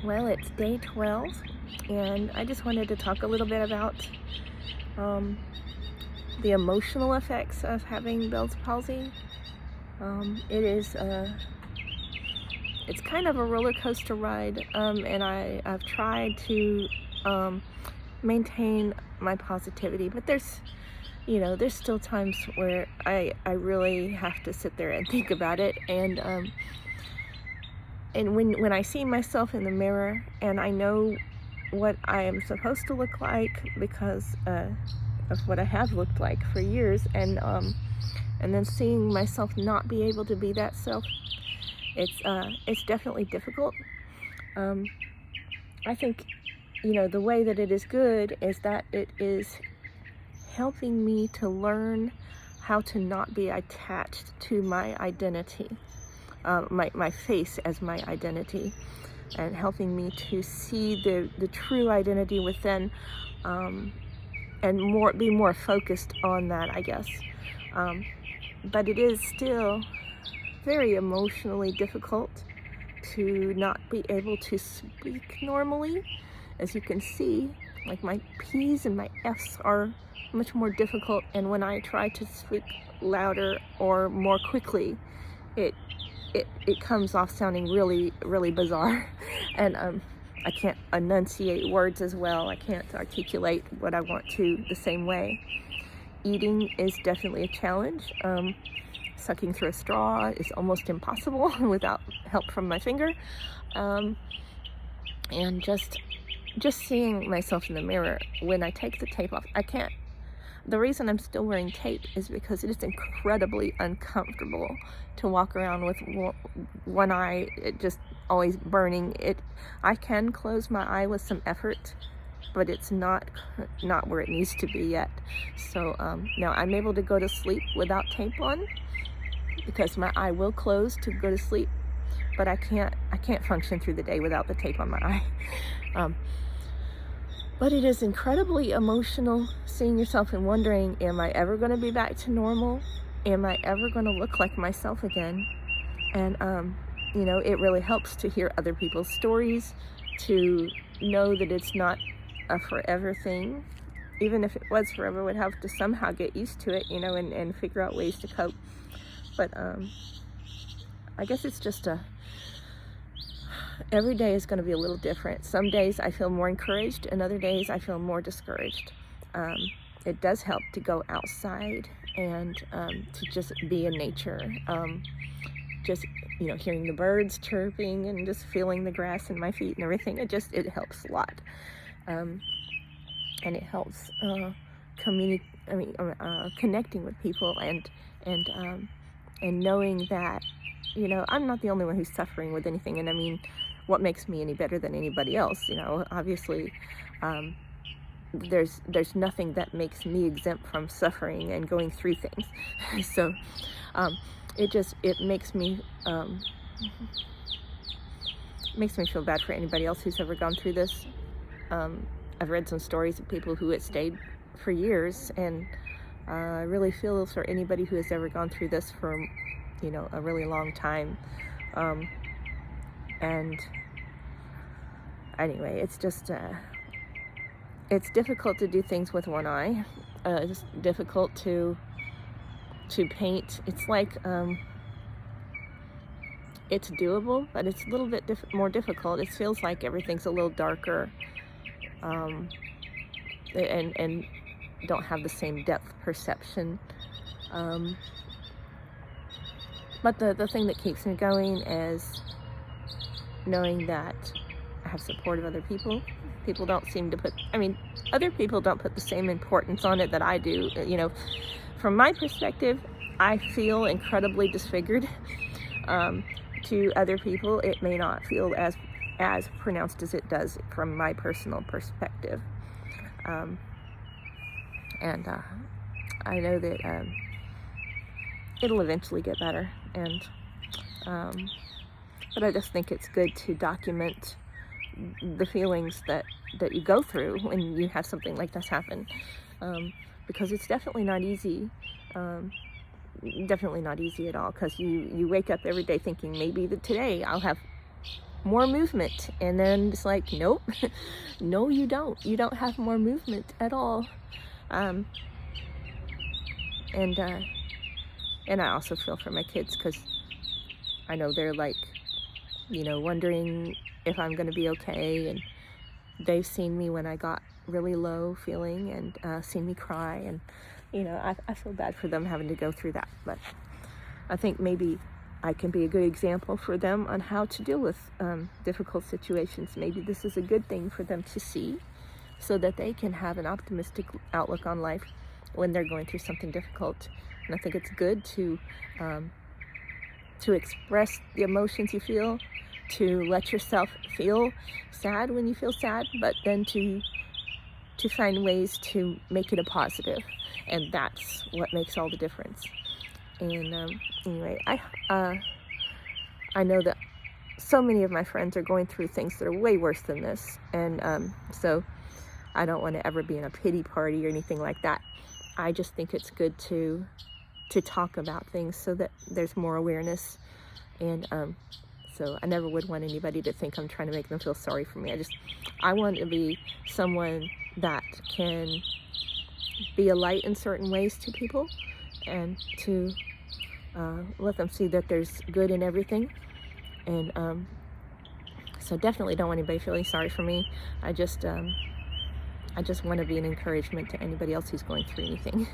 Well, it's day 12, and I just wanted to talk a little bit about um, the emotional effects of having Bell's palsy. It's kind of a roller coaster ride, and I've tried to maintain my positivity, but there's still times where I really have to sit there and think about it, and when I see myself in the mirror and I know what I am supposed to look like because of what I have looked like for years, and then seeing myself not be able to be that self, it's definitely difficult. I think the way that it is good is that it is helping me to learn how to not be attached to my identity, my face as my identity, and helping me to see the true identity within, and be more focused on that, I guess. But it is still very emotionally difficult to not be able to speak normally. As you can see, like my P's and my F's are much more difficult, and when I try to speak louder or more quickly, it comes off sounding really, really bizarre. And I can't enunciate words as well. I can't articulate what I want to the same way. Eating is definitely a challenge. Sucking through a straw is almost impossible without help from my finger. And just seeing myself in the mirror, when I take the tape off, I can't. The reason I'm still wearing tape is because it is incredibly uncomfortable to walk around with one eye just always burning. I can close my eye with some effort, but it's not where it needs to be yet. So now I'm able to go to sleep without tape on because my eye will close to go to sleep, but I can't function through the day without the tape on my eye. But it is incredibly emotional seeing yourself and wondering, am I ever going to be back to normal? Am I ever going to look like myself again? And, it really helps to hear other people's stories, to know that it's not a forever thing. Even if it was forever, we'd have to somehow get used to it, and figure out ways to cope. But I guess it's just every day is going to be a little different. Some days I feel more encouraged, and other days I feel more discouraged. It does help to go outside and to just be in nature. Just hearing the birds chirping and just feeling the grass in my feet and everything. It helps a lot, and it helps connecting with people and knowing that I'm not the only one who's suffering with anything. And what makes me any better than anybody else? Obviously, there's nothing that makes me exempt from suffering and going through things. So it makes me feel bad for anybody else who's ever gone through this. I've read some stories of people who had stayed for years, and I really feel for anybody who has ever gone through this for a really long time. And anyway, it's just it's difficult to do things with one eye. It's difficult to paint. It's like it's doable, but it's a little bit more difficult. It feels like everything's a little darker, and don't have the same depth perception. But the thing that keeps me going is knowing that I have support of other people. People don't seem to other people don't put the same importance on it that I do. From my perspective, I feel incredibly disfigured. To other people, it may not feel as pronounced as it does from my personal perspective. And I know that it'll eventually get better, and but I just think it's good to document the feelings that you go through when you have something like this happen, because it's definitely not easy. Definitely not easy at all, because you wake up every day thinking maybe today I'll have more movement. And then it's like, nope, no, you don't. You don't have more movement at all. And I also feel for my kids, because I know they're like, wondering if I'm going to be okay. And they've seen me when I got really low feeling, and seen me cry. And, I feel bad for them having to go through that. But I think maybe I can be a good example for them on how to deal with difficult situations. Maybe this is a good thing for them to see, so that they can have an optimistic outlook on life when they're going through something difficult. And I think it's good to express the emotions you feel, to let yourself feel sad when you feel sad, but then to find ways to make it a positive. And that's what makes all the difference. And anyway, I know that so many of my friends are going through things that are way worse than this. And so I don't want to ever be in a pity party or anything like that. I just think it's good to talk about things so that there's more awareness. And so I never would want anybody to think I'm trying to make them feel sorry for me. I want to be someone that can be a light in certain ways to people, and to let them see that there's good in everything. And so definitely don't want anybody feeling sorry for me. I just want to be an encouragement to anybody else who's going through anything.